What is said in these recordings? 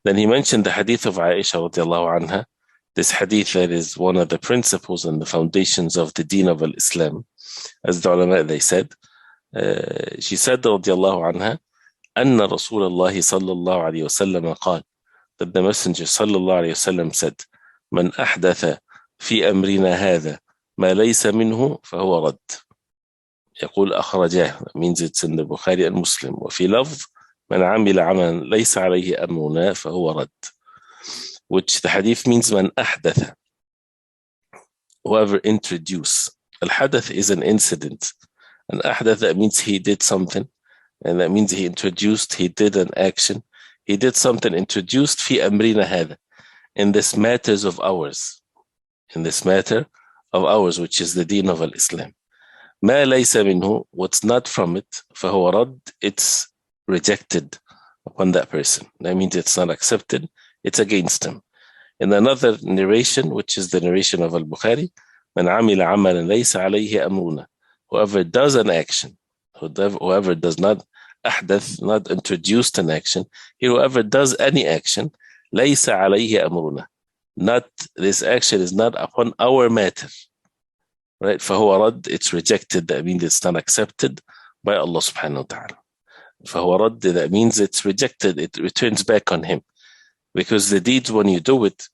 Then he mentioned the hadith of Aisha radiallahu anha, this hadith that is one of the principles and the foundations of the Deen of Islam. As the ulama, they said, she said radiallahu anha, أن رسول الله صلى الله عليه وسلم قال, that the Messenger صلى الله عليه وسلم said, من أحدث في أمرنا هذا ما ليس منه فهو رد. يقول أخرجاه, that means it's in the Bukhari and Muslim. وفي لفظ من عمل عملا ليس عليه أمرنا فهو رد, which the hadith means من أحدث, whoever introduce. Al-hadath is an incident, and أحدث, that means he did something, and that means he introduced, he did an action, he did something, introduced في أمرنا هذا, in this matters of ours, in this matter of ours, which is the Deen of Islam. ما ليس منه, what's not from it, فهو رد, it's rejected upon that person. That means it's not accepted, it's against him. In another narration, which is the narration of Al-Bukhari, من عمل عملا ليس عليه أمرنا, whoever does an action, whoever does not أحدث, not introduced an action, whoever does any action, ليس عليه أمرنا, not, this action is not upon our matter, right? فهو رد, it's rejected, that means it's not accepted by Allah subhanahu wa ta'ala. فهو رد, that means it's rejected, it returns back on him. Because the deeds, when you do it,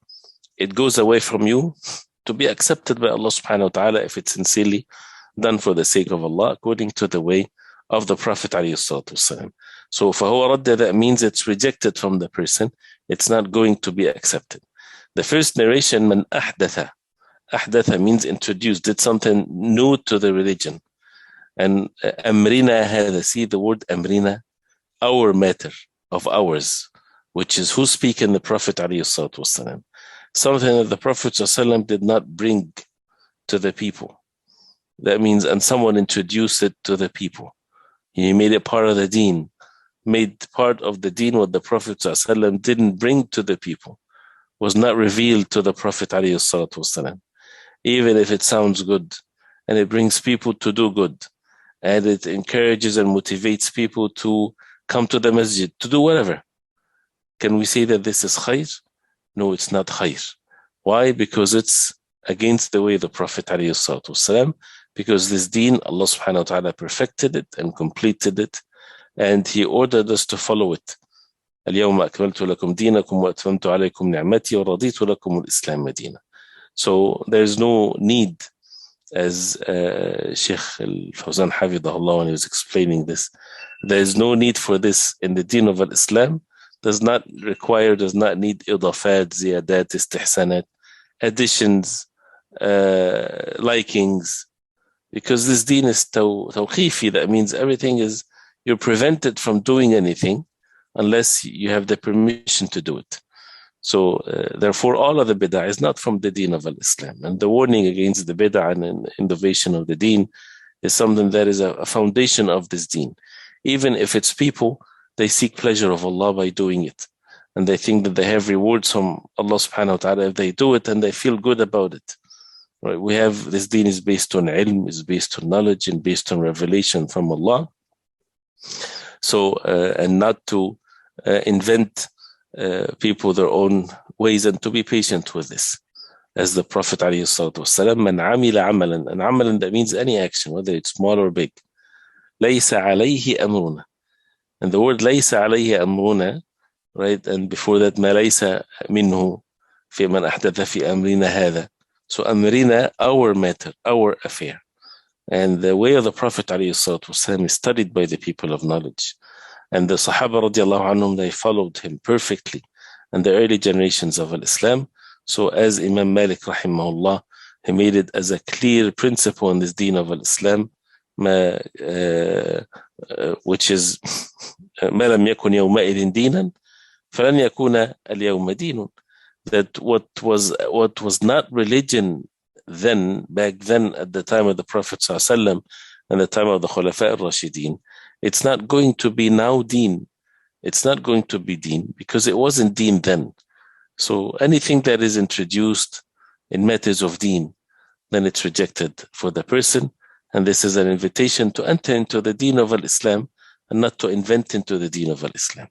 it goes away from you to be accepted by Allah subhanahu wa ta'ala if it's sincerely done for the sake of Allah, according to the way of the Prophet alayhi salatu wasalam. So فهو رد, that means it's rejected from the person, it's not going to be accepted. The first narration, من أحدث, أحدث means introduced, did something new to the religion. And أمرنا هذا, see the word أمرنا, our matter, of ours, which is who speaking? The Prophet ﷺ. Something that the Prophet ﷺ did not bring to the people. That means, and someone introduced it to the people. He made it part of the Deen, made part of the Deen what the Prophet ﷺ didn't bring to the people, was not revealed to the Prophet ﷺ. Even if it sounds good, and it brings people to do good, and it encourages and motivates people to come to the masjid, to do whatever. Can we say that this is khair? No, it's not khair. Why? Because it's against the way of the Prophet ﷺ, because this deen, Allah subhanahu wa ta'ala perfected it and completed it, and He ordered us to follow it. اليوم أكملت لكم دينكم وأتممت عليكم نعمتي ورضيت لكم الإسلام مدينة. So there's no need, as Sheikh Al-Fawzan Hafidahullah, when he was explaining this, there's no need for this in the deen of Islam. Does not require, does not need idafat, ziyadat, istihsanat, additions, likings, because this deen is tawqifi. That means everything is, you're prevented from doing anything unless you have the permission to do it. So therefore all of the bid'ah is not from the deen of Islam, and the warning against the bid'ah and innovation of the deen is something that is a foundation of this deen. Even if it's people, they seek pleasure of Allah by doing it, and they think that they have rewards from Allah subhanahu wa ta'ala if they do it, and they feel good about it. Right? We have, this deen is based on ilm, is based on knowledge, and based on revelation from Allah. So, and not to invent people their own ways, and to be patient with this. As the Prophet ﷺ, man amila amalan, and amalan, that means any action, whether it's small or big. Laysa alayhi amruna. And the word laysa alayhi amruna, right? And before that, ma laysa minhu fi man ahdatha fi amrina hadha. So amrina, our matter, our affair. And the way of the Prophet ﷺ is studied by the people of knowledge. And the Sahaba radiallahu anhum, they followed him perfectly, and the early generations of Islam. So as Imam Malik rahimahullah, he made it as a clear principle in this deen of Islam, which is ما لم يكن يومئذ دينا فلن يكون اليوم دين. That what was not religion then, back then, at the time of the Prophet ﷺ and the time of the Khulafa al-Rashidin, it's not going to be now deen. It's not going to be deen because it wasn't deen then. So anything that is introduced in matters of deen, then it's rejected for the person. And this is an invitation to enter into the deen of Islam and not to invent into the deen of Islam.